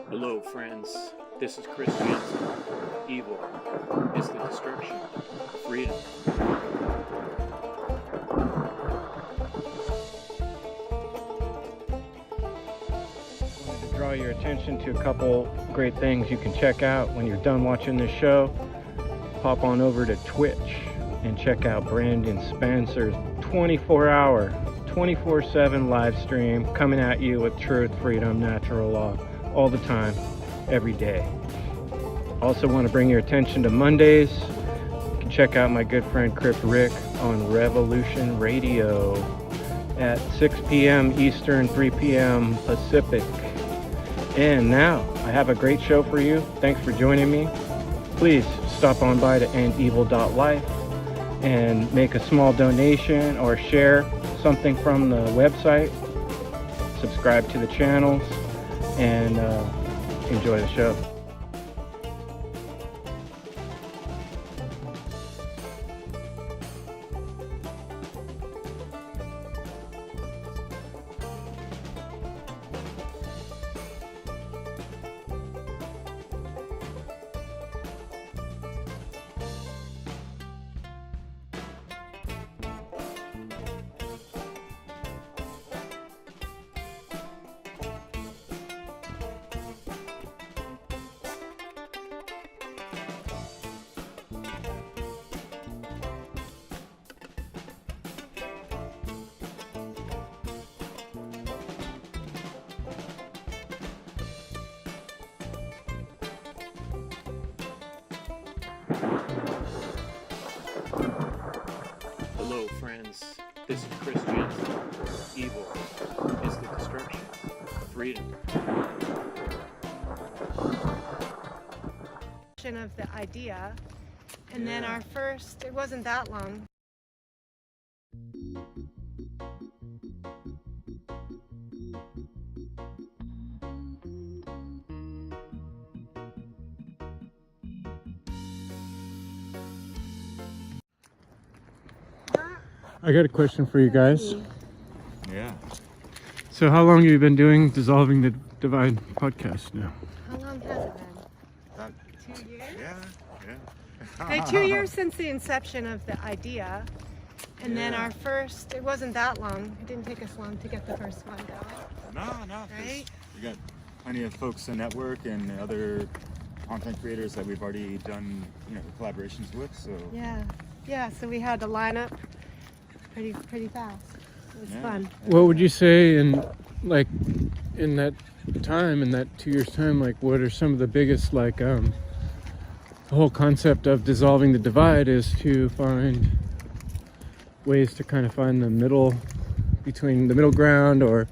Hello, friends. This is Chris Jansen. Evil is the destruction of freedom. I wanted to draw your attention to a couple great things you can check out when you're done watching this show. Pop on over to Twitch and check out Brandon Spencer's 24-hour, 24/7 live stream coming at you with truth, freedom, natural law, all the time, every day. Also want to bring your attention to Mondays. You can check out my good friend Crip Rick on Revolution Radio at 6 p.m. Eastern, 3 p.m. Pacific. And now, I have a great show for you. Thanks for joining me. Please stop on by to endevil.life and make a small donation or share something from the website. Subscribe to the channels and enjoy the show. Hello, friends. This is Chris Jansen. Evil is the destruction of freedom. Of the idea, and then our first, it wasn't that long. I got a question for you guys. Yeah. So how long have you been doing Dissolving the Divide podcast now? How long has it been? About 2 years? Yeah. Okay, 2 years since the inception of the idea, and then our first, it wasn't that long. It didn't take us long to get the first one going. No. Right? We got plenty of folks in network and other content creators that we've already done, collaborations with. So Yeah. So we had to line up pretty fast. It was fun. What would you say in that time, in that 2 years time, what are some of the biggest, the whole concept of dissolving the divide is to find ways to kind of find the middle, between the middle ground, or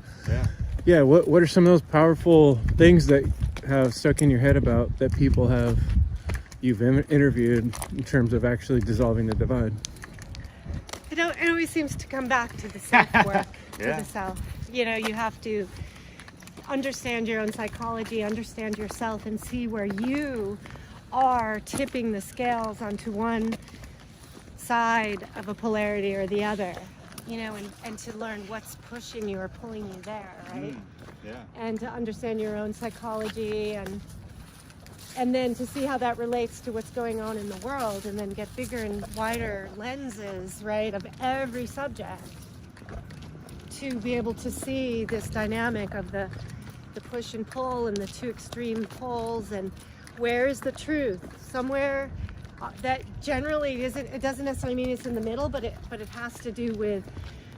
what are some of those powerful things that have stuck in your head about that people you've interviewed in terms of actually dissolving the divide? It always seems to come back to the self-work, to the self. You have to understand your own psychology, understand yourself, and see where you are tipping the scales onto one side of a polarity or the other, and to learn what's pushing you or pulling you there, right? And to understand your own psychology, and then to see how that relates to what's going on in the world, and then get bigger and wider lenses, right, of every subject, to be able to see this dynamic of the push and pull and the two extreme poles, and where is the truth? Somewhere that generally it doesn't necessarily mean it's in the middle, but it has to do with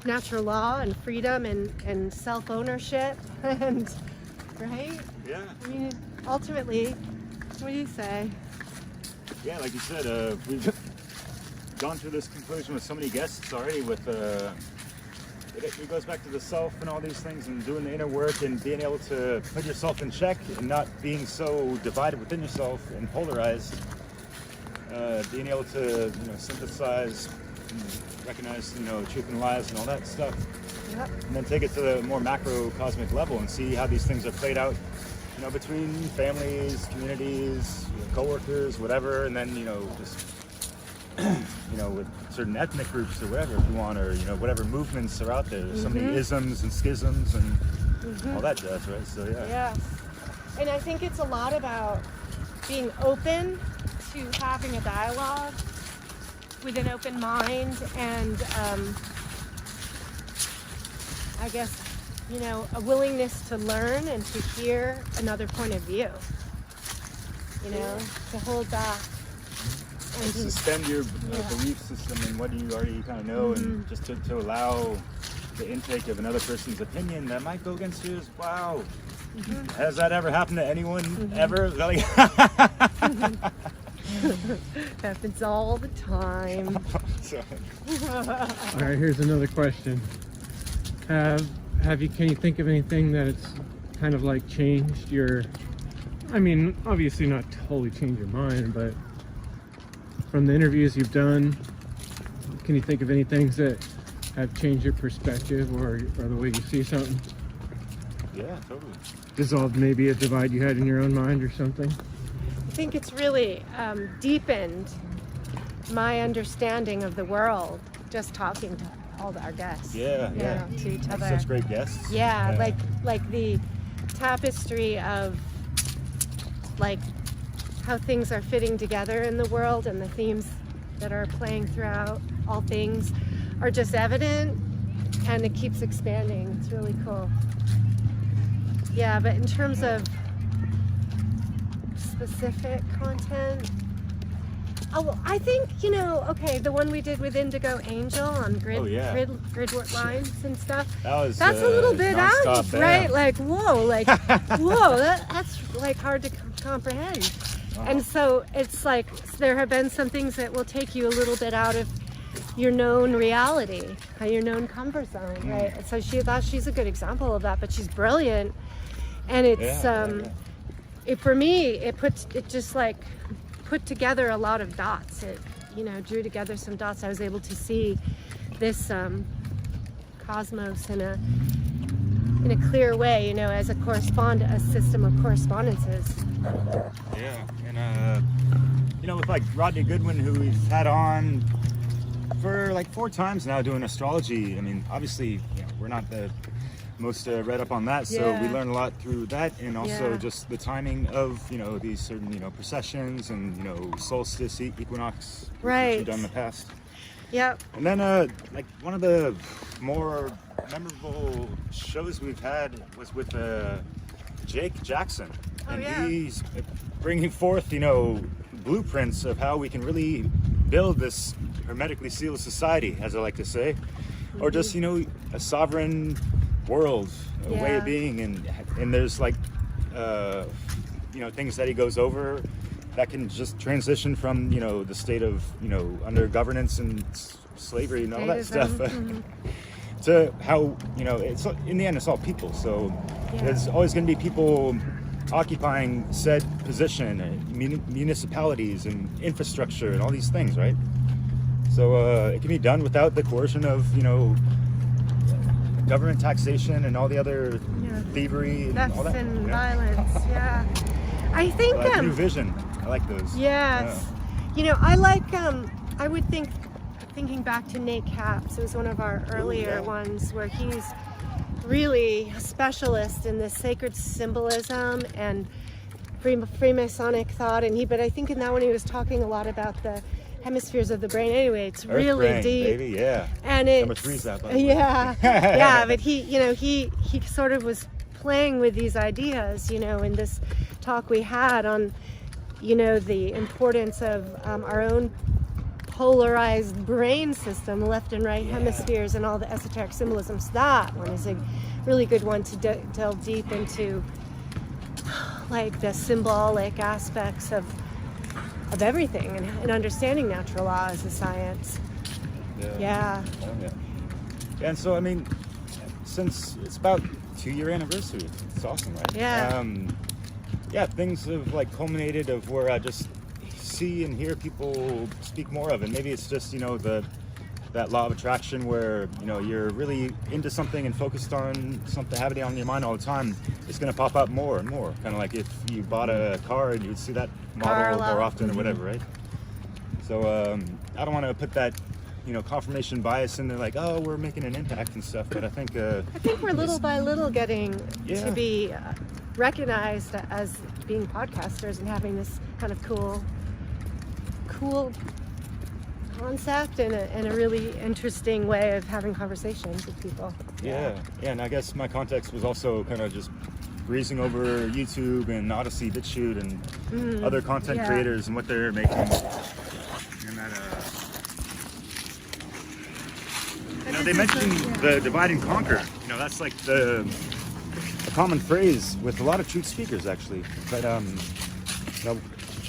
natural law and freedom and self-ownership, and right? Yeah. I mean, ultimately, what do you say? Yeah, like you said, we've gone through this conclusion with so many guests already. It goes back to the self and all these things, and doing the inner work and being able to put yourself in check and not being so divided within yourself and polarized. Being able to synthesize recognize, truth and lies and all that stuff. Yep. And then take it to the more macrocosmic level and see how these things are played out, between families, communities, coworkers, whatever, and then, just, with certain ethnic groups or whatever, if you want, or, whatever movements are out there. There's so many isms and schisms and all that jazz, right? So, yeah. Yeah. And I think it's a lot about being open to having a dialogue with an open mind and, I guess, a willingness to learn and to hear another point of view, to hold back. And suspend your belief system and what you already kind of know, and just to allow the intake of another person's opinion that might go against yours. Wow. Has that ever happened to anyone ever? Like happens all the time. All right, here's another question. Can you think of anything that it's kind of like changed your, obviously not totally changed your mind, but from the interviews you've done, can you think of any things that have changed your perspective or the way you see something? Yeah, totally. Dissolved maybe a divide you had in your own mind or something? I think it's really deepened my understanding of the world just talking to all our guests. Yeah. To each other. Such great guests. Yeah, like the tapestry of like how things are fitting together in the world, and the themes that are playing throughout all things are just evident, and it keeps expanding. It's really cool. Yeah, but in terms of specific content, I think, the one we did with Indigo Angel on grid lines and stuff. That's a little bit out, right? Like, whoa, that's like hard to comprehend. And so it's like there have been some things that will take you a little bit out of your known reality, your known comfort zone, right? So she's a good example of that, but she's brilliant. And it's for me, it just like put together a lot of dots. It drew together some dots. I was able to see this cosmos in a clear way, as a system of correspondences. Yeah, and with like Rodney Goodwin, who we've had on for like 4 times now doing astrology. Obviously, we're not the most read up on that, so we learn a lot through that, and also just the timing of these certain processions and solstice, equinox, which we've done in the past. Yep. And then like one of the more memorable shows we've had was with Jake Jackson, and he's bringing forth blueprints of how we can really build this hermetically sealed society, as I like to say, or just a sovereign world, a way of being, and there's like things that he goes over that can just transition from the state of under governance and slavery and all that stuff to how it's in the end it's all people. So there's always going to be people occupying said position, municipalities and infrastructure and all these things, right? So it can be done without the coercion of government taxation and all the other thievery and all that. And violence. I think new vision. I like those. Yes. I like I would thinking back to Nate Capps. It was one of our earlier ones where he's really a specialist in this sacred symbolism and Freemasonic thought, but I think in that one he was talking a lot about the hemispheres of the brain. Anyway, it's Earth really brain, deep, baby, yeah. And it's number 3's that, by the way. yeah, but he sort of was playing with these ideas, in this talk we had on, the importance of our own polarized brain system, left and right hemispheres, and all the esoteric symbolisms. That one is a really good one to delve deep into, like the symbolic aspects of everything, and understanding natural law as a science. And so since it's about 2-year anniversary, it's awesome, right? Things have like culminated of where I just see and hear people speak more of, and maybe it's just the that law of attraction where, you know, you're really into something and focused on something, having it on your mind all the time, it's going to pop up more and more. Kind of like if you bought a car and you'd see that model more often or whatever, right? So I don't want to put that, you know, confirmation bias in there, like, oh, we're making an impact and stuff. But I think we're little by little getting to be recognized as being podcasters and having this kind of cool concept and a really interesting way of having conversations with people. Yeah, and I guess my context was also kind of just breezing over YouTube and Odyssey, BitChute, and other content creators and what they're making. And that, you know, they mentioned the divide and conquer. You know, that's like a common phrase with a lot of truth speakers, actually. But you know,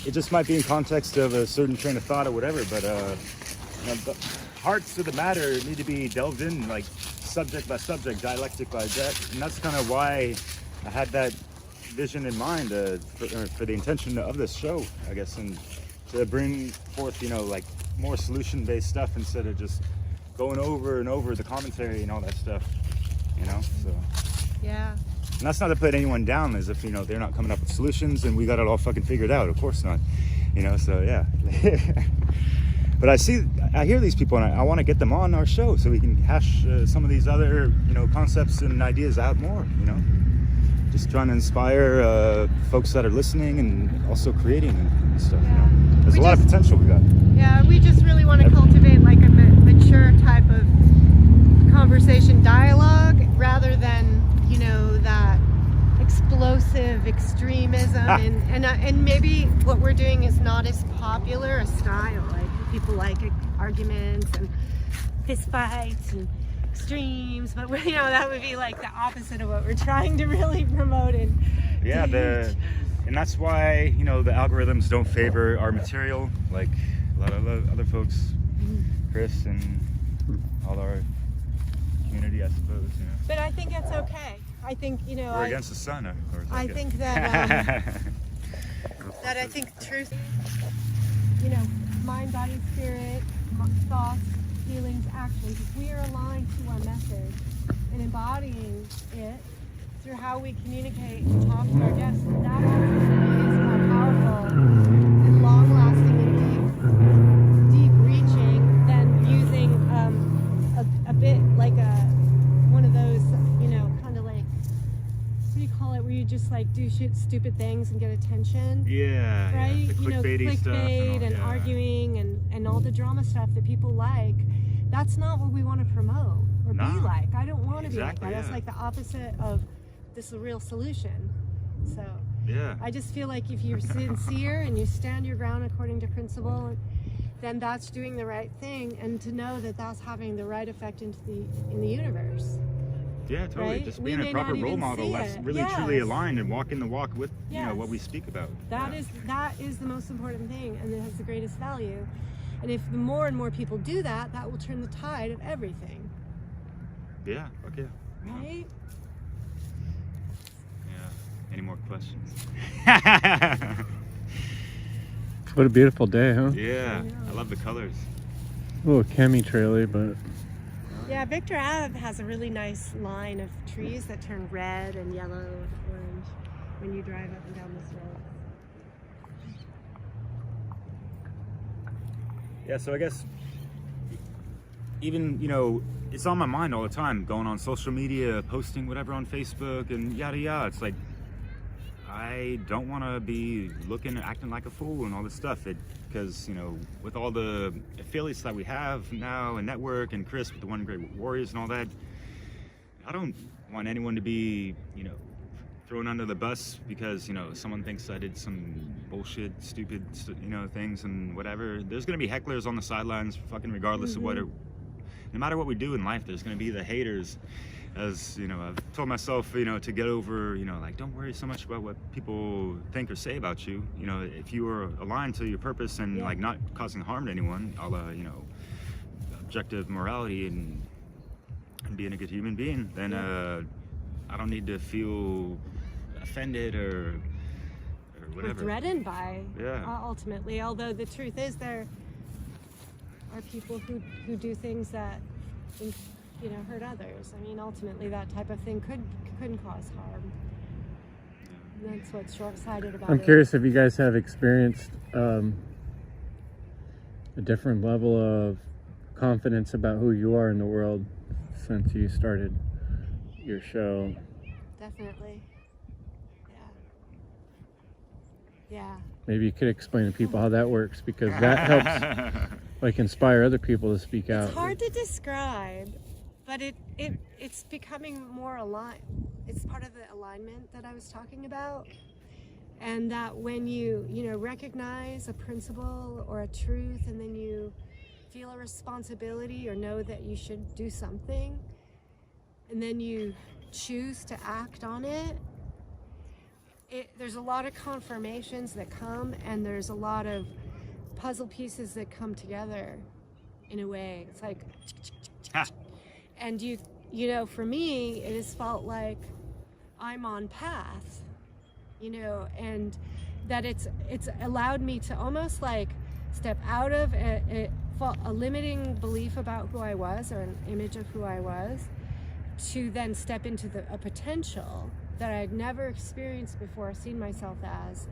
it just might be in context of a certain train of thought or whatever. But you know, the hearts of the matter need to be delved in, like subject by subject, dialectic by that, and that's kind of why I had that vision in mind for the intention of this show, I guess, and to bring forth, you know, like more solution-based stuff instead of just going over and over the commentary and all that stuff, you know. So yeah. And that's not to put anyone down as if, you know, they're not coming up with solutions and we got it all fucking figured out. Of course not, you know. So yeah. But I hear these people, and I want to get them on our show so we can hash some of these other, you know, concepts and ideas out more, you know. Just trying to inspire folks that are listening and also creating and stuff. Yeah. You know? There's a lot of potential we got. Yeah, we just really want to cultivate like a mature type of conversation dialogue rather than, you know, that explosive extremism and maybe what we're doing is not as popular a style. Like people like arguments and fist fights and extremes, but you know, that would be like the opposite of what we're trying to really promote and and that's why, you know, the algorithms don't favor our material like a lot of other folks, Chris and all our community, I suppose, you know. But I think it's okay. I think, you know, we're against the sun, or I think that that I think truth, you know, mind, body, spirit, thoughts, feelings, actions, if we are aligned to our message and embodying it through how we communicate and talk to our guests, that ultimately is more powerful and long-lasting and deep reaching than using a bit like one of those, you know, kind of like, what do you call it, where you just like do stupid things and get attention? Yeah, right? Yeah. The you know, clickbait stuff and arguing and all the drama stuff that people like. That's not what we want to promote or be like. I don't want to be like that. That's like the opposite of this real solution. So I just feel like if you're sincere and you stand your ground according to principle, then that's doing the right thing, and to know that that's having the right effect in the universe. Yeah, totally. Right? Just being a proper role model that's really truly aligned and walking the walk with you know what we speak about. That is the most important thing, and it has the greatest value. And if the more and more people do that, that will turn the tide of everything. Yeah. Okay. Right? Yeah. Any more questions? What a beautiful day, huh? Yeah. I love the colors. A little chemtraily, but yeah, Victor Ave has a really nice line of trees that turn red and yellow and orange when you drive up and down this road. Yeah, so I guess even, you know, it's on my mind all the time, going on social media, posting whatever on Facebook and yada yada. It's like, I don't want to be looking and acting like a fool and all this stuff. Because, you know, with all the affiliates that we have now and network and Chris with the One Great Warriors and all that, I don't want anyone to be, you know, thrown under the bus because, you know, someone thinks I did some bullshit, stupid, you know, things and whatever. There's going to be hecklers on the sidelines, fucking regardless of what no matter what we do in life, there's going to be the haters. As, you know, I've told myself, you know, to get over, you know, like, don't worry so much about what people think or say about you. You know, if you are aligned to your purpose and like not causing harm to anyone, a la, you know, objective morality and being a good human being, then I don't need to feel offended or whatever. Or threatened by, ultimately. Although the truth is, are people who do things that, hurt others. I mean, ultimately, that type of thing couldn't cause harm. And that's what's short-sighted about it. I'm curious if you guys have experienced a different level of confidence about who you are in the world since you started your show. Definitely. Yeah. Maybe you could explain to people how that works, because that helps like inspire other people to speak out. It's hard to describe, but it's becoming more aligned. It's part of the alignment that I was talking about. And that when you recognize a principle or a truth, and then you feel a responsibility or know that you should do something, and then you choose to act on it, there's a lot of confirmations that come, and there's a lot of puzzle pieces that come together in a way. It's like, and for me, it has felt like I'm on path, and that it's allowed me to almost like step out of a limiting belief about who I was, or an image of who I was, to then step into a potential that I'd never experienced before, seen myself as.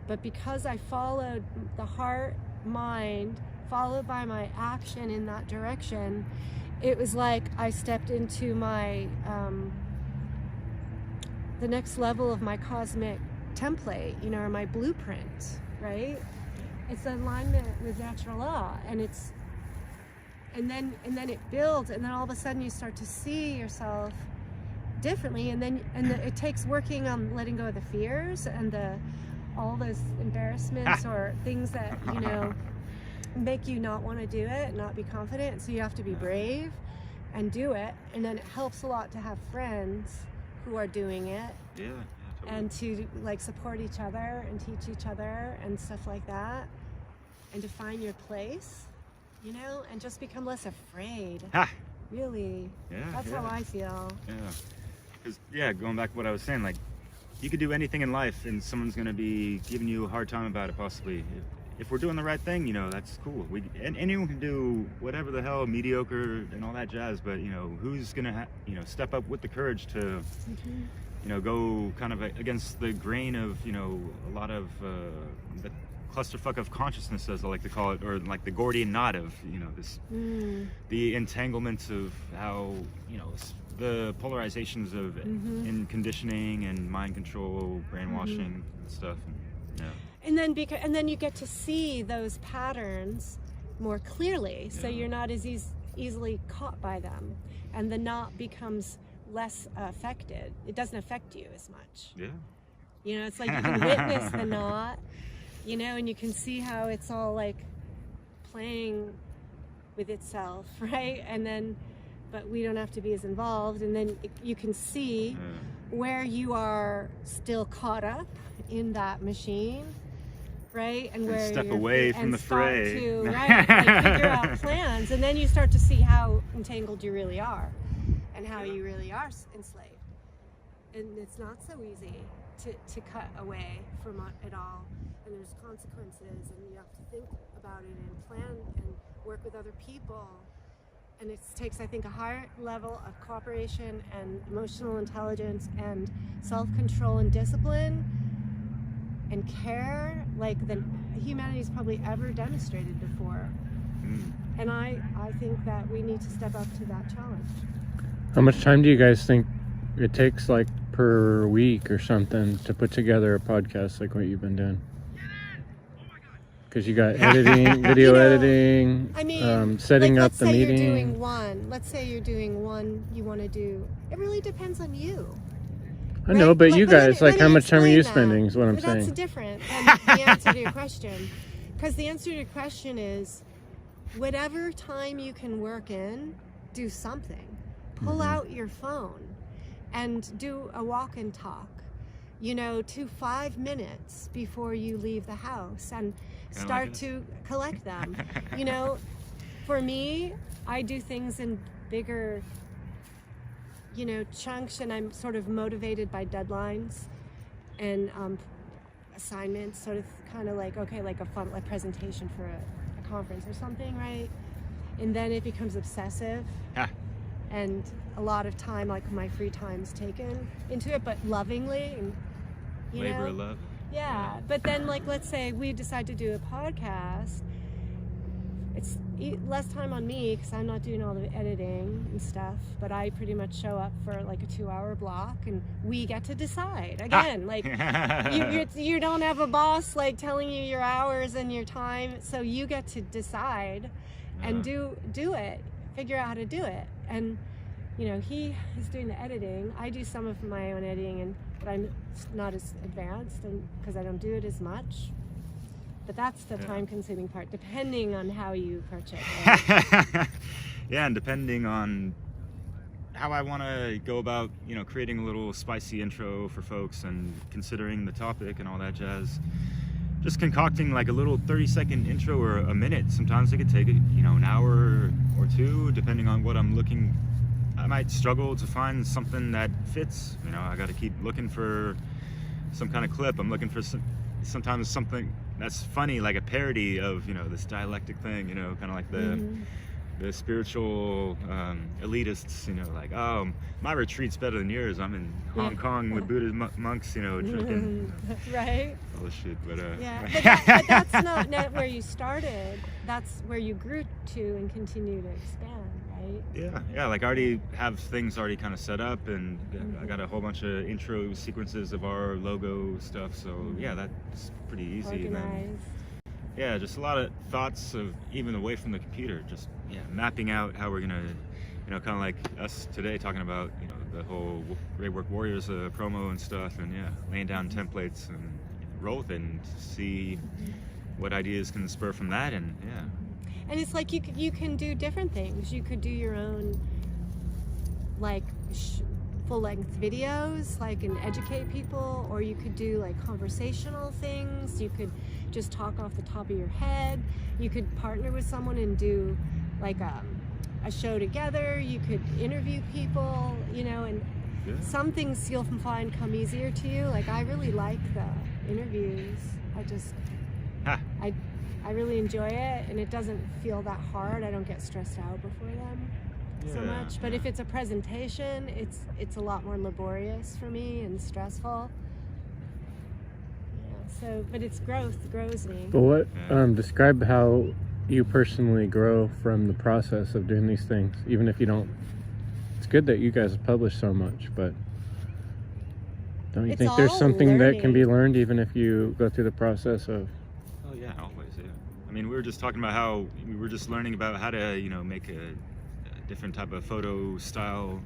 But because I followed the heart, mind, followed by my action in that direction, it was like I stepped into my the next level of my cosmic template, or my blueprint, right? It's alignment with natural law, and then it builds, and then all of a sudden you start to see yourself differently, and it takes working on letting go of the fears and all those embarrassments or things that make you not want to do it, not be confident. So you have to be brave and do it, and then it helps a lot to have friends who are doing it, totally. and to like support each other and teach each other and stuff like that, and to find your place, and just become less afraid. Really, that's how I feel. Because going back to what I was saying, like, you could do anything in life and someone's going to be giving you a hard time about it, possibly. If we're doing the right thing, that's cool. And anyone can do whatever the hell, mediocre and all that jazz, but who's going to step up with the courage to go kind of against the grain of a lot of the clusterfuck of consciousness, as I like to call it, or like the Gordian knot of this the entanglements of how the polarizations of in conditioning and mind control, brainwashing and stuff. And then you get to see those patterns more clearly, so you're not as easily caught by them, and the knot becomes less affected. It doesn't affect you as much. It's like you can witness the knot, and you can see how it's all like playing with itself, right? And then, but we don't have to be as involved, and then you can see where you are still caught up in that machine, right? And where step you're, away from and the start fray, to, right? Like figure out plans, and then you start to see how entangled you really are, and how you really are enslaved. And it's not so easy to cut away from it all, and there's consequences, and you have to think about it and plan and work with other people. And it takes, I think, a higher level of cooperation and emotional intelligence and self-control and discipline and care like than humanity's probably ever demonstrated before. And I think that we need to step up to that challenge. How much time do you guys think it takes, like per week or something, to put together a podcast like what you've been doing? Because you got editing, video editing, I mean, setting up the meeting. Let's say you're doing one you want to do. It really depends on you. I know, but you guys, like, how much time are you spending is what I'm saying. That's different than the answer to your question. Because the answer to your question is, whatever time you can work in, do something. Pull out your phone and do a walk and talk, to 5 minutes before you leave the house, and start to collect them. For me, I do things in bigger, chunks, and I'm sort of motivated by deadlines and assignments, sort of kind of like, okay, like a fun like presentation for a conference or something, right? and then it becomes obsessive. And a lot of time, like my free time's taken into it, but lovingly, and you Labor know, of love. yeah. But then, like, let's say we decide to do a podcast, it's less time on me because I'm not doing all the editing and stuff, but I pretty much show up for like a 2-hour block, and we get to decide again. Like, you don't have a boss like telling you your hours and your time, so you get to decide and do it, figure out how to do it. And you know, he is doing the editing. I do some of my own editing, but I'm not as advanced, and because I don't do it as much. But that's the time-consuming part, depending on how you approach it. Right? Yeah, and depending on how I want to go about, you know, creating a little spicy intro for folks and considering the topic and all that jazz. Just concocting like a little 30-second intro or a minute. Sometimes it could take, you know, an hour or two, depending on what I'm looking. I might struggle to find something that fits. You know, I got to keep looking for some kind of clip. I'm looking for sometimes something that's funny, like a parody of, you know, this dialectic thing, you know, kind of like the spiritual elitists, you know, like, oh, my retreat's better than yours. I'm in Hong Kong with Buddhist monks, you know, drinking right. all this shit. But but that's not where you started. That's where you grew to and continue to expand, right? Yeah, like I already have things already kind of set up, and I got a whole bunch of intro sequences of our logo stuff. So yeah, that's pretty easy. Organized. And then, just a lot of thoughts of even away from the computer, just mapping out how we're gonna, you know, kind of like us today talking about, you know, the whole Great Work Warriors promo and stuff, and laying down templates and roll with it and see what ideas can spur from that, and And it's like you can do different things. You could do your own, like, full-length videos, like, and educate people, or you could do like conversational things. You could just talk off the top of your head. You could partner with someone and do like a show together. You could interview people, you know, and some things you'll find come easier to you. Like, I really like the interviews. I really enjoy it, and it doesn't feel that hard. I don't get stressed out before them so much. But if it's a presentation, it's a lot more laborious for me and stressful. So, but it's grows me. But what describe how you personally grow from the process of doing these things, even if you don't. It's good that you guys publish so much, but don't you think there's something that can be learned even if you go through the process of? Oh yeah, always. I mean, we were just talking about how we were just learning about how to, you know, make a different type of photo style,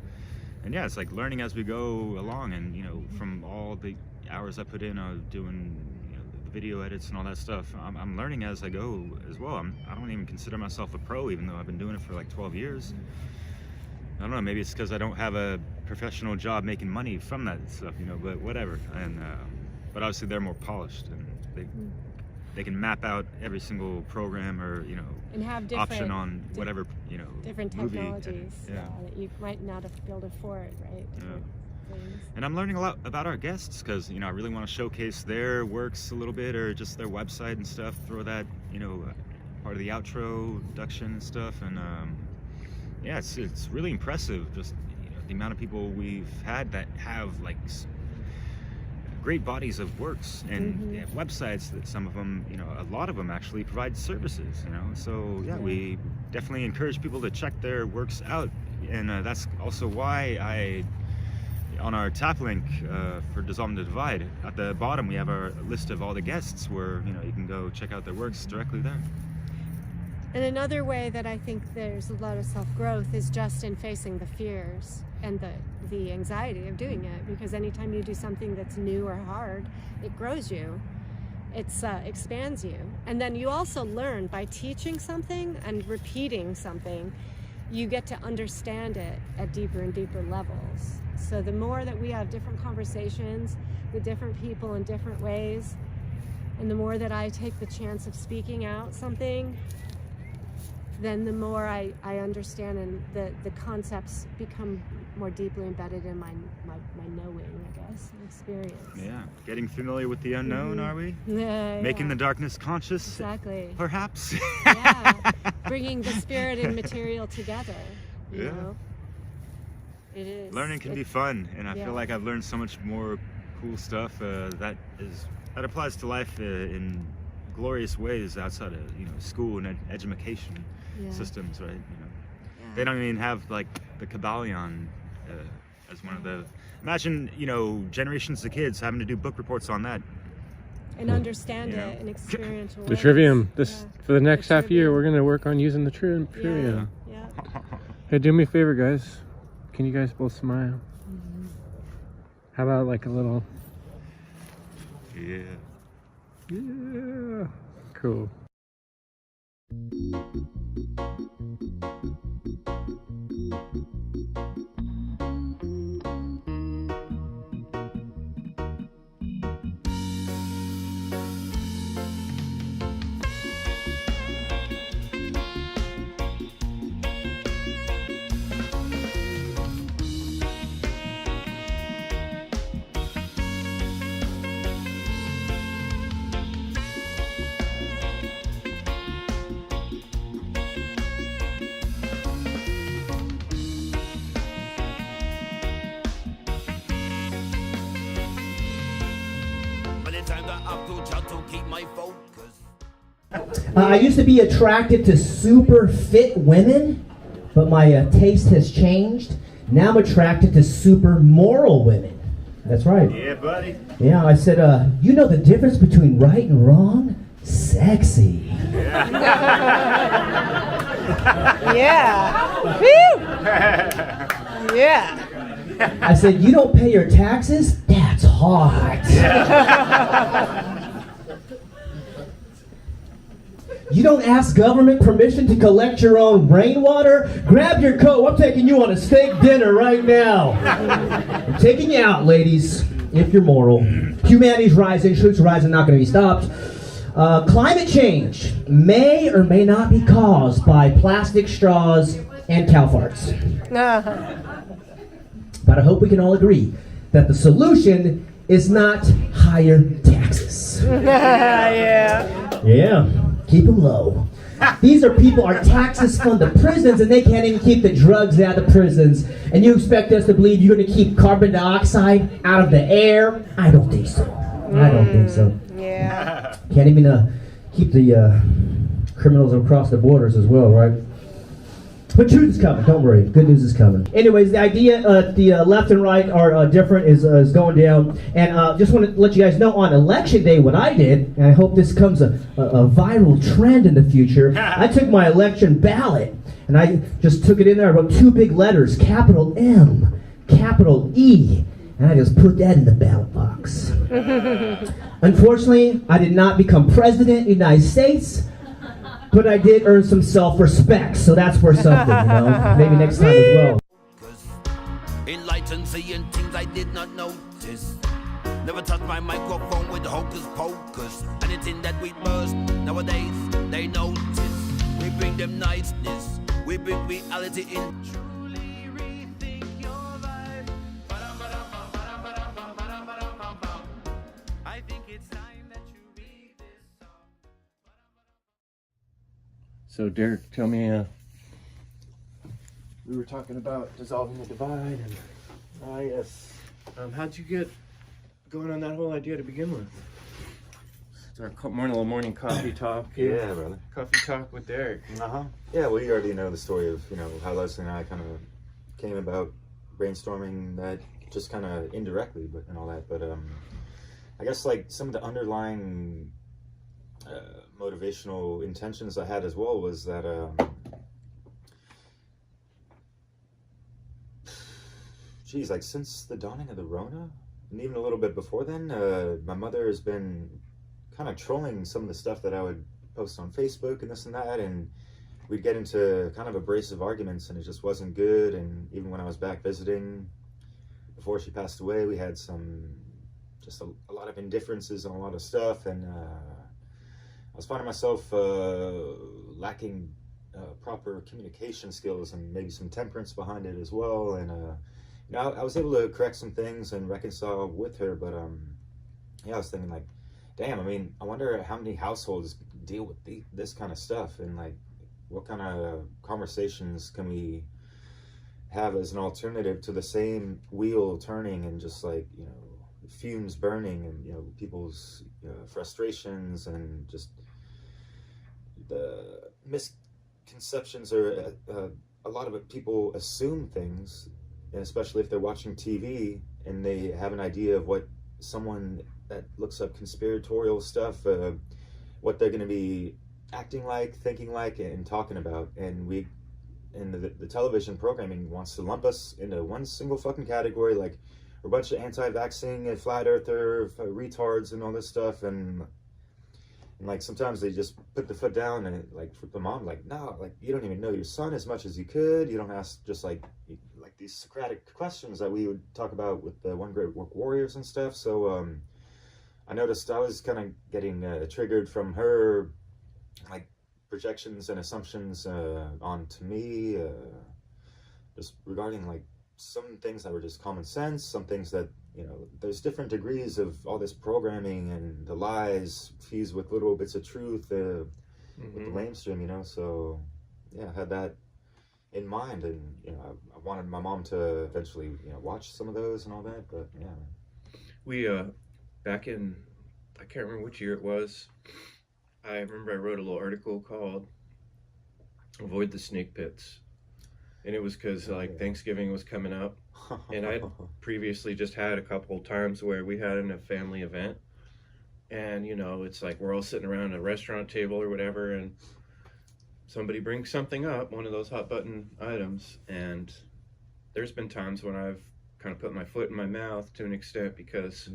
and it's like learning as we go along. And you know, from all the hours I put in doing, you know, the video edits and all that stuff, I'm learning as I go as well. I don't even consider myself a pro, even though I've been doing it for like 12 years. I don't know, maybe it's because I don't have a professional job making money from that stuff, you know, but whatever. And but obviously they're more polished, and they can map out every single program or, you know, and have option on whatever, you know, different movie technologies that you might not have built afford, right? And I'm learning a lot about our guests because, you know, I really want to showcase their works a little bit, or just their website and stuff, throw that, you know, part of the outro, introduction and stuff. And it's really impressive, just, you know, the amount of people we've had that have like great bodies of works, and they have websites that some of them, you know, a lot of them actually provide services, you know. So we definitely encourage people to check their works out, and that's also why on our tap link for Dissolving the Divide, at the bottom we have our list of all the guests where, you know, you can go check out their works directly there. And another way that I think there's a lot of self-growth is just in facing the fears and the anxiety of doing it, because anytime you do something that's new or hard, it grows you. It expands you. And then you also learn by teaching something and repeating something, you get to understand it at deeper and deeper levels. So the more that we have different conversations with different people in different ways, and the more that I take the chance of speaking out something, then the more I understand, and the concepts become more deeply embedded in my knowing, I guess, and experience. Yeah, getting familiar with the unknown, are we? Yeah, Making the darkness conscious? Exactly. Perhaps? Yeah, bringing the spirit and material together, you Yeah. know? It is. Learning can be fun, and I yeah. feel like I've learned so much more cool stuff that applies to life in glorious ways outside of, you know, school and education systems, right? You know, they don't even have like the Kabbalion as one of the. Imagine, you know, generations of kids having to do book reports on that. And understand it in experiential The ways. trivium. This for the next half year, trivium. we're gonna work on using the trivium. Yeah. Hey, do me a favor, guys. Can you guys both smile? How about like a little? Yeah. Yeah. Cool. I used to be attracted to super fit women, but my taste has changed. Now I'm attracted to super moral women. That's right. Yeah, buddy. Yeah, I said, you know the difference between right and wrong? Sexy. Yeah. Whew. Yeah. I said, you don't pay your taxes? That's hot. You don't ask government permission to collect your own rainwater? Grab your coat. I'm taking you on a steak dinner right now. I'm taking you out, ladies, if you're moral. Humanity's rising, truth's rising, not going to be stopped. Climate change may or may not be caused by plastic straws and cow farts. But I hope we can all agree that the solution is not higher taxes. Yeah. Keep them low. These are people, our taxes fund the prisons, and they can't even keep the drugs out of the prisons. And you expect us to believe you're going to keep carbon dioxide out of the air? I don't think so. I don't think so. Yeah. Can't even keep the criminals across the borders as well, right? But truth is coming, don't worry. Good news is coming. Anyways, the idea the left and right are different is going down. And just want to let you guys know on election day what I did, and I hope this becomes a viral trend in the future. I took my election ballot, and I just took it in there. I wrote 2 big letters, capital M, capital E, and I just put that in the ballot box. Unfortunately, I did not become president of the United States, but I did earn some self-respect, so that's worth something, you know? Maybe next time as well. Enlightened, seeing things I did not notice. Never touch my microphone with hocus pocus. Anything that we burst, nowadays they notice. We bring them niceness, we bring reality in. Truly rethink your life. I think it's time that you read this song. So Derek, tell me, we were talking about dissolving the divide, and yes. How'd you get going on that whole idea to begin with? It's our morning coffee talk. Yeah, brother. Coffee talk with Derek. Yeah, well, you already know the story of, you know, how Leslie and I kind of came about brainstorming that, just kind of indirectly, but and all that. But I guess like some of the underlying motivational intentions I had as well was that geez, like since the dawning of the Rona, and even a little bit before then, my mother has been kind of trolling some of the stuff that I would post on Facebook and this and that, and we'd get into kind of abrasive arguments, and it just wasn't good. And even when I was back visiting before she passed away, we had just a lot of indifferences on a lot of stuff, and I was finding myself lacking proper communication skills and maybe some temperance behind it as well. And you know, I was able to correct some things and reconcile with her, but yeah, I was thinking like, damn, I mean, I wonder how many households deal with this kind of stuff, and like what kind of conversations can we have as an alternative to the same wheel turning and just like, you know, fumes burning, and, you know, people's frustrations and just the misconceptions, or a lot of it, people assume things, and especially if they're watching TV and they have an idea of what someone that looks up conspiratorial stuff, what they're going to be acting like, thinking like, and talking about. And the television programming wants to lump us into one single fucking category, like we're a bunch of anti-vaxxing and flat earther retards and all this stuff. And like sometimes they just put the foot down and like flip them on, like, no, like you don't even know your son as much as you could. You don't ask just like these Socratic questions that we would talk about with the One Great Warriors and stuff. So I noticed I was kind of getting triggered from her, like projections and assumptions onto me, just regarding like some things that were just common sense, some things that, you know, there's different degrees of all this programming and the lies fused with little bits of truth with the mainstream, you know. So yeah, I had that in mind, and you know, I wanted my mom to eventually, you know, watch some of those and all that. But yeah, we back in, I can't remember which year it was, I remember I wrote a little article called Avoid the Snake Pits. And it was because like Thanksgiving was coming up, and I'd previously just had a couple times where we had a family event, and you know, it's like we're all sitting around a restaurant table or whatever, and somebody brings something up, one of those hot button items, and there's been times when I've kind of put my foot in my mouth to an extent, because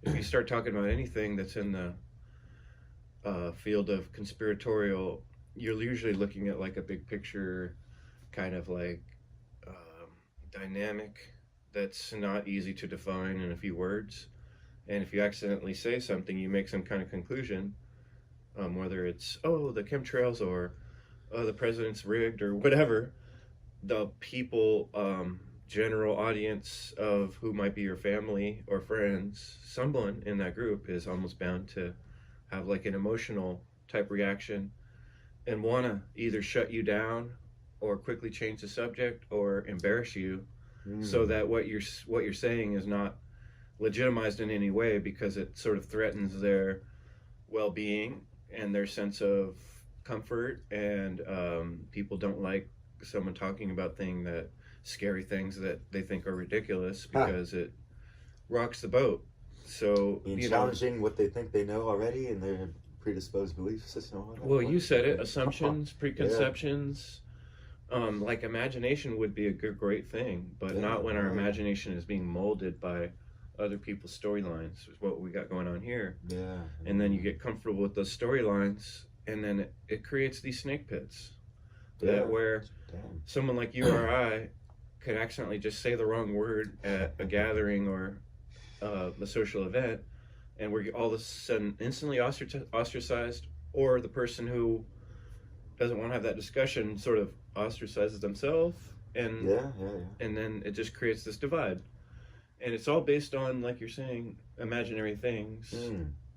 if you start talking about anything that's in the field of conspiratorial, you're usually looking at like a big picture kind of like dynamic that's not easy to define in a few words. And if you accidentally say something, you make some kind of conclusion, whether it's, oh, the chemtrails, or oh, the president's rigged, or whatever. The people, general audience of who might be your family or friends, someone in that group is almost bound to have like an emotional type reaction and want to either shut you down or quickly change the subject or embarrass you, so that what you're saying is not legitimized in any way, because it sort of threatens their well-being and their sense of comfort. And people don't like someone talking about scary things that they think are ridiculous, because it rocks the boat. So being challenging what they think they know already and their predisposed belief system. Well, you said it, assumptions, preconceptions. Like imagination would be a great thing, but not when our imagination is being molded by other people's storylines, is what we got going on here. And then you get comfortable with those storylines, and then it creates these snake pits where someone like you or I could accidentally just say the wrong word at a gathering or a social event, and we're all of a sudden instantly ostracized, or the person who doesn't want to have that discussion sort of ostracizes themselves, and and then it just creates this divide. And it's all based on, like you're saying, imaginary things,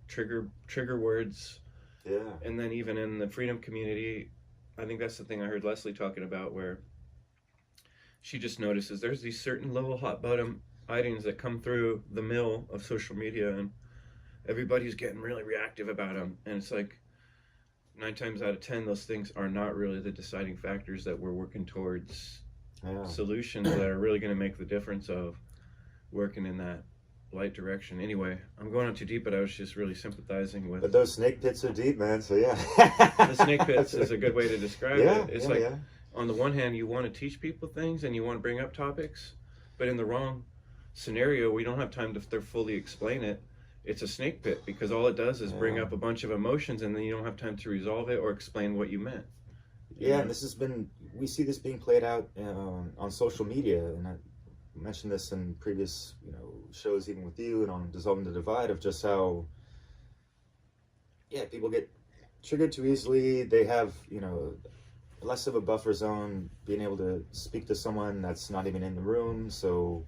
trigger words. And then even in the freedom community, I think that's the thing I heard Leslie talking about, where she just notices there's these certain little hot button items that come through the mill of social media, and everybody's getting really reactive about them. And it's like 9 times out of 10, those things are not really the deciding factors that we're working towards solutions that are really going to make the difference of working in that light direction. Anyway, I'm going on too deep, but I was just really sympathizing with. But those snake pits are deep, man. So yeah, the snake pits is a good way to describe it. It's on the one hand, you want to teach people things and you want to bring up topics, but in the wrong scenario, we don't have time to fully explain it. It's a snake pit, because all it does is bring up a bunch of emotions, and then you don't have time to resolve it or explain what you meant. And we see this being played out on social media, and I mentioned this in previous, shows, even with you and on Dissolving the Divide, of just how, people get triggered too easily. They have, less of a buffer zone, being able to speak to someone that's not even in the room, so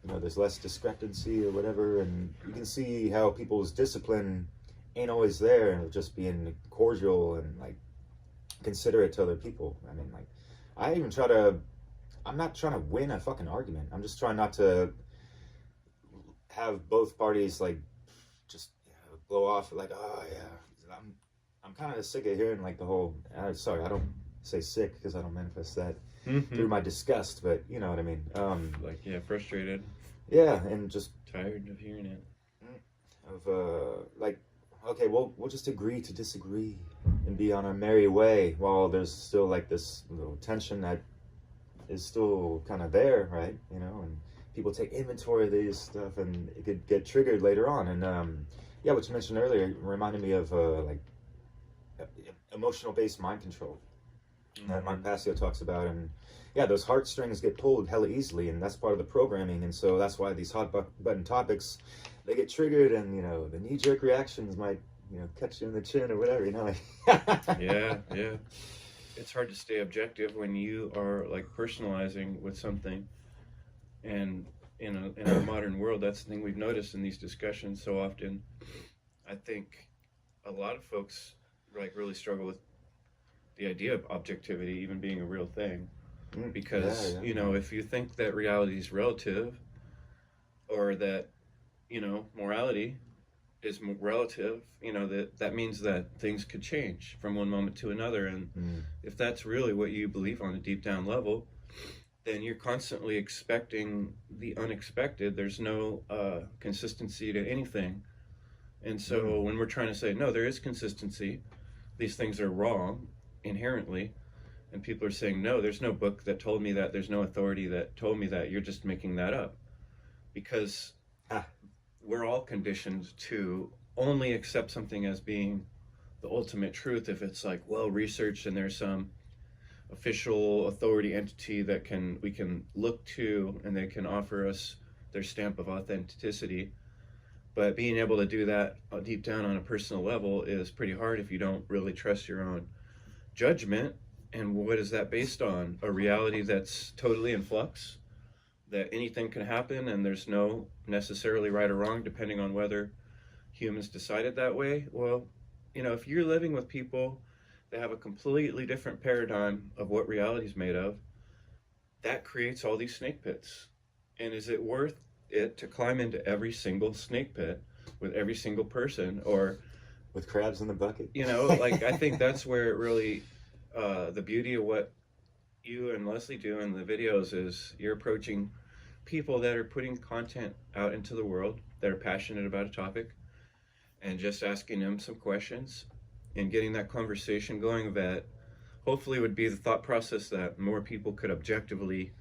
there's less discrepancy or whatever, and you can see how people's discipline ain't always there, and just being cordial and like considerate to other people. I mean, like, I'm not trying to win a fucking argument. I'm just trying not to have both parties like just blow off like, oh yeah. I'm kind of sick of hearing like the whole. Sorry, I don't say sick because I don't manifest that through my disgust, but you know what I mean. Like, yeah, frustrated. Yeah, and just tired of hearing it. Of like, okay, we'll just agree to disagree and be on our merry way, while there's still like this little tension that is still kind of there, right? And people take inventory of these stuff, and it could get triggered later on. And yeah, what you mentioned earlier reminded me of like emotional based mind control that Mark Passio talks about. And yeah, those heartstrings get pulled hella easily, and that's part of the programming. And so that's why these hot button topics, they get triggered, and the knee-jerk reactions might catch you in the chin or whatever, yeah It's hard to stay objective when you are like personalizing with something. And in our modern world, that's the thing we've noticed in these discussions so often. I think a lot of folks like really struggle with the idea of objectivity even being a real thing, because if you think that reality is relative, or that morality is relative, that means that things could change from one moment to another. And if that's really what you believe on a deep down level, then you're constantly expecting the unexpected. There's no consistency to anything. And so when we're trying to say, no, there is consistency, these things are wrong inherently, and people are saying, no, there's no book that told me that, there's no authority that told me that, you're just making that up. Because we're all conditioned to only accept something as being the ultimate truth if it's like well researched, and there's some official authority entity that we can look to, and they can offer us their stamp of authenticity. But being able to do that deep down on a personal level is pretty hard if you don't really trust your own judgment. And what is that based on? A reality that's totally in flux, that anything can happen, and there's no necessarily right or wrong depending on whether humans decided that way. Well, if you're living with people that have a completely different paradigm of what reality is made of, that creates all these snake pits. And is it worth it to climb into every single snake pit with every single person, or with crabs in the bucket? Like, I think that's where it really, the beauty of what you and Leslie do in the videos is you're approaching people that are putting content out into the world, that are passionate about a topic, and just asking them some questions and getting that conversation going that hopefully would be the thought process that more people could objectively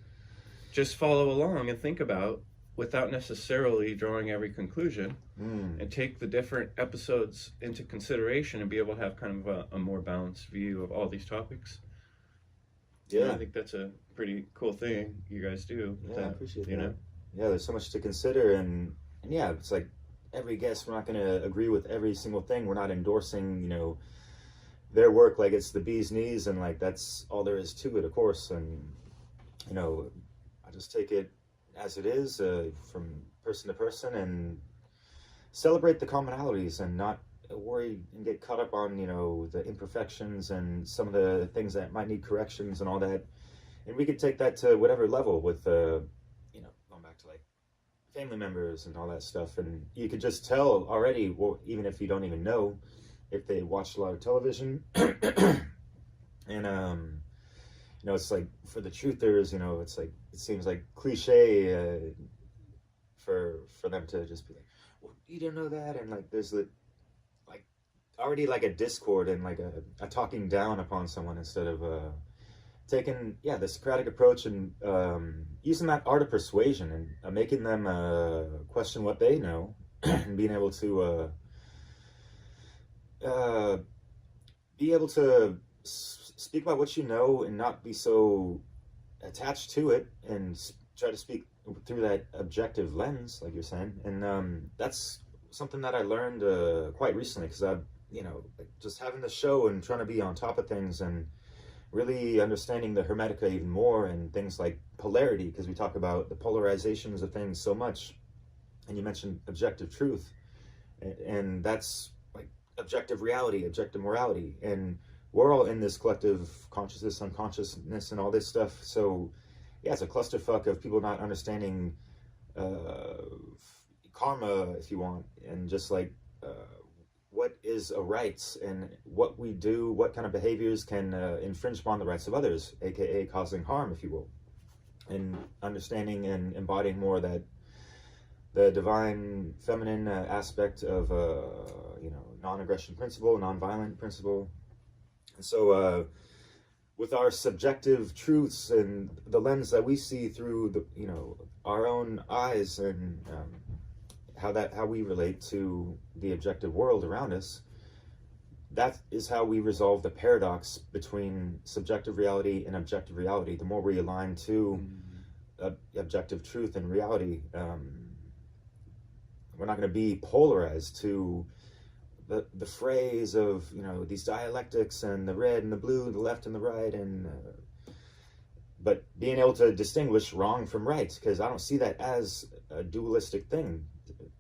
just follow along and think about without necessarily drawing every conclusion, and take the different episodes into consideration and be able to have kind of a more balanced view of all these topics. Yeah, I think that's a pretty cool thing you guys do. Yeah, I appreciate that. Yeah, there's so much to consider, and yeah, it's like every guest, we're not going to agree with every single thing. We're not endorsing, their work like it's the bee's knees, and like that's all there is to it, of course. And I just take it as it is, from person to person, and celebrate the commonalities, and not worry and get caught up on the imperfections and some of the things that might need corrections and all that. And we could take that to whatever level with going back to like family members and all that stuff. And you could just tell already, well, even if you don't even know, if they watched a lot of television. And it's like for the truthers, it's like it seems like cliche for them to just be like, well, you don't know that, and like there's already like a discord and like a talking down upon someone, instead of taking the Socratic approach and using that art of persuasion and making them question what they know, and being able to speak about what you know and not be so attached to it, and try to speak through that objective lens, like you're saying. And that's something that I learned quite recently, because I've just having the show and trying to be on top of things, and really understanding the Hermetica even more, and things like polarity, because we talk about the polarizations of things so much. And you mentioned objective truth, and that's like objective reality, objective morality, and we're all in this collective consciousness, unconsciousness, and all this stuff. So yeah, it's a clusterfuck of people not understanding karma, if you want, and just like what is a right, and what we do, what kind of behaviors can infringe upon the rights of others, aka causing harm, if you will, and understanding and embodying more that the divine feminine aspect of non-aggression principle, non-violent principle. And so with our subjective truths and the lens that we see through the our own eyes, and how we relate to the objective world around us, that is how we resolve the paradox between subjective reality and objective reality. The more we align to objective truth and reality, we're not going to be polarized to the phrase of these dialectics and the red and the blue, the left and the right, and but being able to distinguish wrong from right, because I don't see that as a dualistic thing.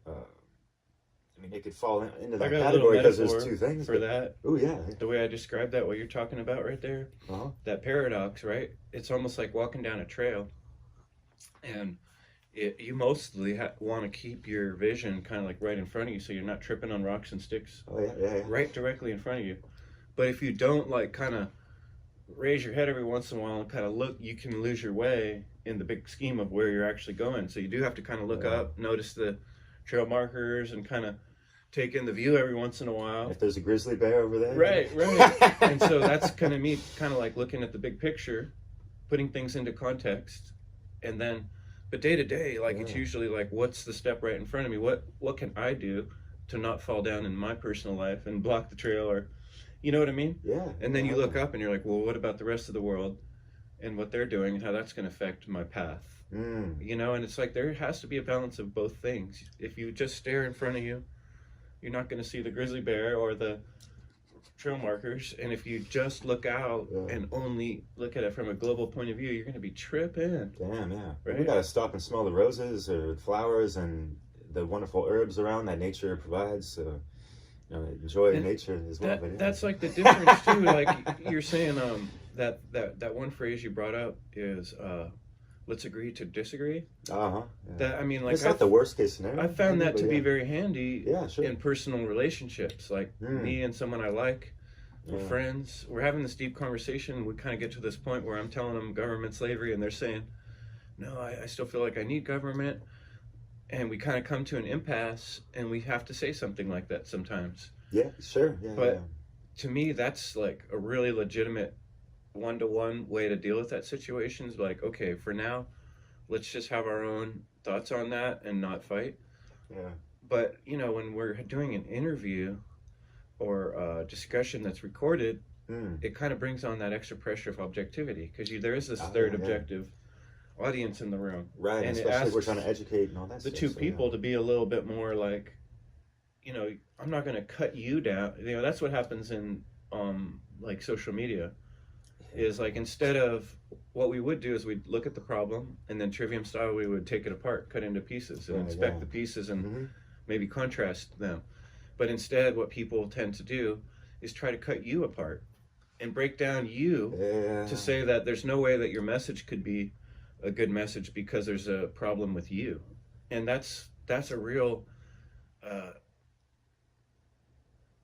I mean, it could fall into that category because there's two things for that. Oh yeah, the way I described that, what you're talking about right there, that paradox, right? It's almost like walking down a trail, and you mostly want to keep your vision kind of like right in front of you, so you're not tripping on rocks and sticks. Right directly in front of you. But if you don't like kind of raise your head every once in a while and kind of look, you can lose your way in the big scheme of where you're actually going. So you do have to kind of look up, notice the trail markers, and kind of take in the view every once in a while. If there's a grizzly bear over there. Right. And so that's kind of me, kind of like looking at the big picture, putting things into context, and then, but day to day, like it's usually like, what's the step right in front of me? What can I do to not fall down in my personal life and block the trail, or, you know what I mean? Yeah. And then you look up and you're like, well, what about the rest of the world and what they're doing and how that's going to affect my path? And it's like there has to be a balance of both things. If you just stare in front of you, you're not going to see the grizzly bear or the trail markers. And if you just look out and only look at it from a global point of view, you're going to be tripping. Damn, yeah. Right? We got to stop and smell the roses or flowers and the wonderful herbs around that nature provides. So, enjoy nature as well. That's like the difference too. Like you're saying, that one phrase you brought up is, let's agree to disagree. Yeah. That, I mean, like, it's not the worst case scenario. I found that to be very handy sure. in personal relationships. Like me and someone I like, we're friends. We're having this deep conversation. We kind of get to this point where I'm telling them government slavery, and they're saying, no, I still feel like I need government. And we kind of come to an impasse, and we have to say something like that sometimes. Yeah, sure. Yeah, but to me, that's like a really legitimate one-to-one way to deal with that situation. Is like, okay, for now, let's just have our own thoughts on that and not fight. Yeah. But when we're doing an interview or a discussion that's recorded, it kind of brings on that extra pressure of objectivity, because there is this third objective audience in the room, right? And especially if we're trying to educate and all that. The two people to be a little bit more like, I'm not going to cut you down. That's what happens in like social media. Is like, instead of what we would do is we'd look at the problem, and then Trivium style we would take it apart, cut into pieces, and inspect the pieces and maybe contrast them. But instead what people tend to do is try to cut you apart and break down you to say that there's no way that your message could be a good message because there's a problem with you. And that's a real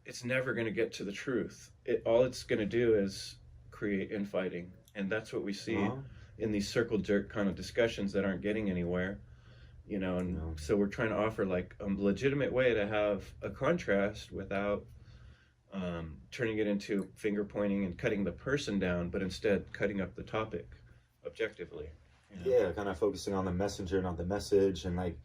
it's never going to get to the truth. All it's going to do is create infighting, and that's what we see in these circle jerk kind of discussions that aren't getting anywhere, so we're trying to offer like a legitimate way to have a contrast without turning it into finger pointing and cutting the person down, but instead cutting up the topic objectively. Kind of focusing on the messenger, not the message, and like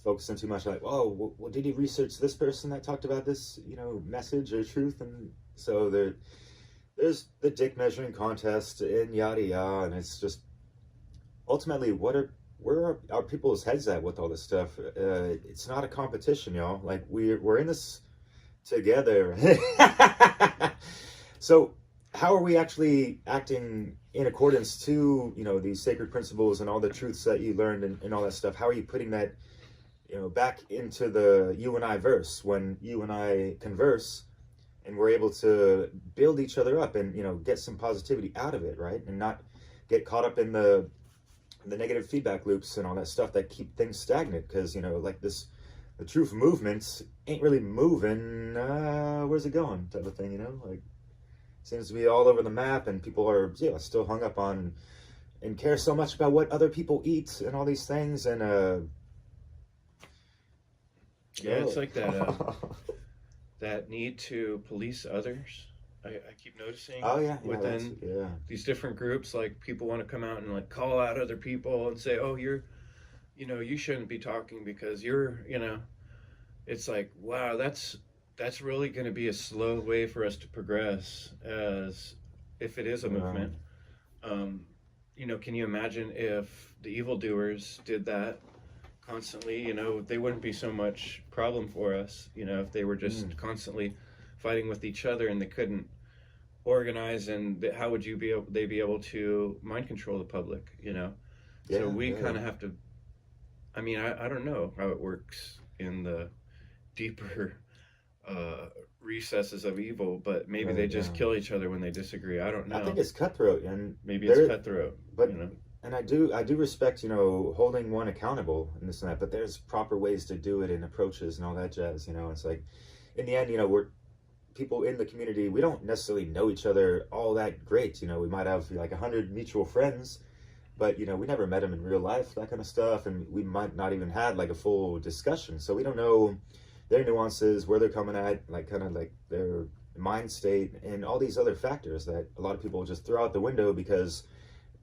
focusing too much like, oh, well, did he research this person that talked about this message or truth? And so there's the dick measuring contest and yada yada, and it's just ultimately where are people's heads at with all this stuff? It's not a competition, y'all. Like we're in this together. So how are we actually acting in accordance to, you know, these sacred principles and all the truths that you learned and all that stuff? How are you putting that, you know, back into the you and I verse when you and I converse and we're able to build each other up and, you know, get some positivity out of it, right? And not get caught up in the negative feedback loops and all that stuff that keep things stagnant. Because, you know, like the truth movements ain't really moving. Where's it going? Type of thing, you know? Like, seems to be all over the map, and people are still hung up on and care so much about what other people eat and all these things. And it's like that that need to police others. I keep noticing. Within these different groups, like people want to come out and like call out other people and say, "Oh, you shouldn't be talking because you're," you know. It's like, wow, that's really going to be a slow way for us to progress, as if it is a movement. You know, can you imagine if the evildoers did that constantly? You know, they wouldn't be so much problem for us, you know, if they were just constantly fighting with each other and they couldn't organize. And how would they be able to mind control the public, you know? So we kind of have to, I mean, I don't know how it works in the deeper recesses of evil, but maybe they just kill each other when they disagree. I don't know. I think it's cutthroat, and maybe it's cutthroat, but you know? And I do respect, you know, holding one accountable and this and that, but there's proper ways to do it and approaches and all that jazz, you know. It's like, in the end, you know, we're people in the community, we don't necessarily know each other all that great, you know. We might have like 100 mutual friends, but, you know, we never met them in real life, that kind of stuff, and we might not even had like a full discussion, so we don't know their nuances, where they're coming at, like kind of like their mind state and all these other factors that a lot of people just throw out the window because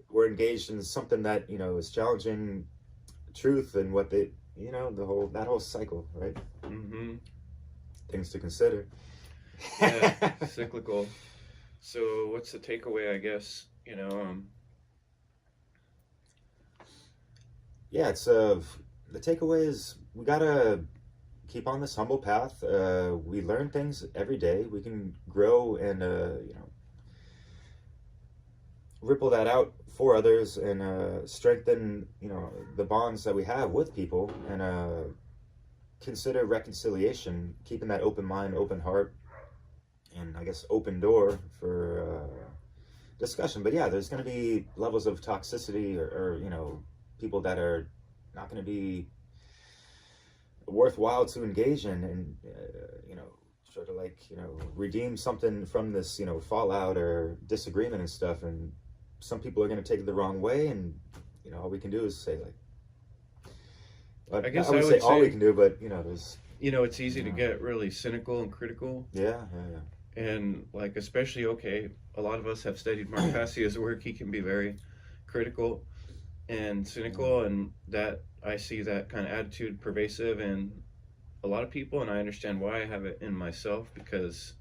we're engaged in something that, you know, is challenging truth and what they, you know, that whole cycle, right? Things to consider. Yeah, cyclical. So what's the takeaway, I guess, you know? Yeah, it's the takeaway is we gotta keep on this humble path. We learn things every day. We can grow and you know, ripple that out for others and strengthen, you know, the bonds that we have with people, and consider reconciliation, keeping that open mind, open heart, and I guess open door for discussion. But yeah, there's going to be levels of toxicity or you know, people that are not going to be worthwhile to engage in, and you know, try to like, you know, redeem something from this, you know, fallout or disagreement and stuff. And some people are going to take it the wrong way, and you know, all we can do is say like, I guess I would say all we can do, but you know, there's, you know, it's easy to get really cynical and critical. Yeah. And like, especially, okay, a lot of us have studied Mark Passia's work. He can be very critical and cynical, and that I see that kind of attitude pervasive in a lot of people, and I understand why I have it in myself, because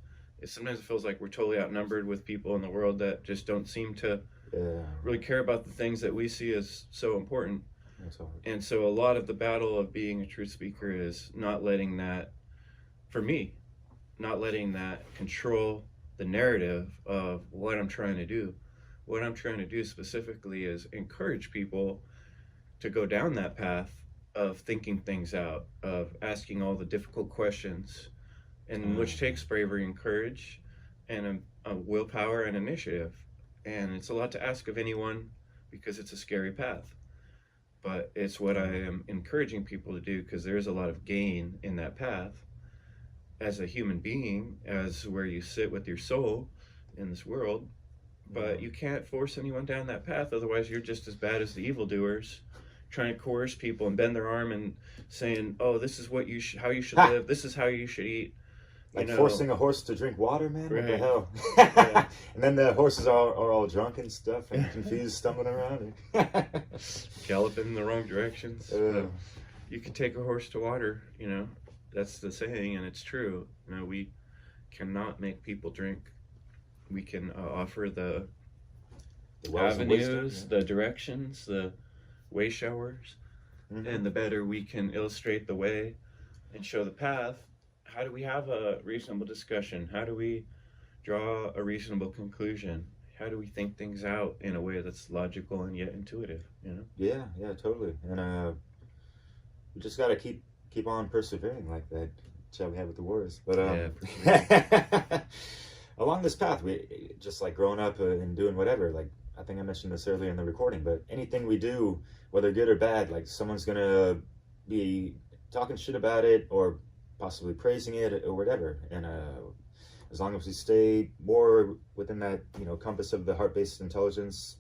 sometimes it feels like we're totally outnumbered with people in the world that just don't seem to really care about the things that we see as so important. And so a lot of the battle of being a truth speaker is not letting that, for me, not letting that control the narrative of what I'm trying to do. What I'm trying to do specifically is encourage people to go down that path of thinking things out, of asking all the difficult questions, and which takes bravery and courage and a willpower and initiative. And it's a lot to ask of anyone because it's a scary path. But it's what I am encouraging people to do, because there's a lot of gain in that path as a human being, as where you sit with your soul in this world. But you can't force anyone down that path, otherwise you're just as bad as the evildoers, trying to coerce people and bend their arm and saying, "Oh, this is what how you should live. This is how you should eat." Like, you know, forcing a horse to drink water, man. Right. What the hell? Yeah. And then the horses are all drunk and stuff and confused, stumbling around. Galloping in the wrong directions. You can take a horse to water, you know. That's the saying, and it's true. You know, we cannot make people drink. We can offer the avenues, the directions, the way showers, and the better we can illustrate the way and show the path, how do we have a reasonable discussion? How do we draw a reasonable conclusion? How do we think things out in a way that's logical and yet intuitive, you know? Yeah, totally. And we just got to keep on persevering like that chat we had with the Warriors. But along this path, we just like growing up and doing whatever. Like I think I mentioned this earlier in the recording, but anything we do, whether good or bad, like someone's gonna be talking shit about it or possibly praising it or whatever. And as long as we stay more within that, compass of the heart-based intelligence,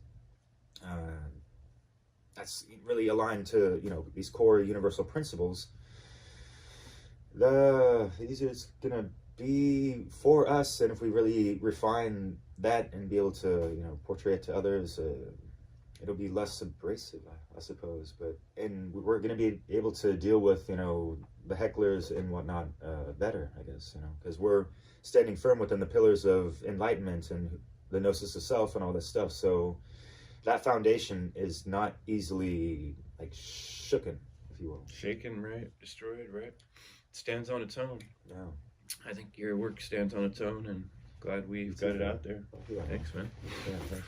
that's really aligned to, these core universal principles, the easier it's gonna be for us. And if we really refine that and be able to, portray it to others, it'll be less abrasive, I suppose. And we're gonna be able to deal with, the hecklers and whatnot better, I guess, because we're standing firm within the pillars of enlightenment and the gnosis of self and all this stuff. So that foundation is not easily like shooken, if you will. Shaken, right? Destroyed, right? It stands on its own. Yeah. I think your work stands on its own, and glad we've got it out there. Yeah. Thanks, man. Yeah, thanks.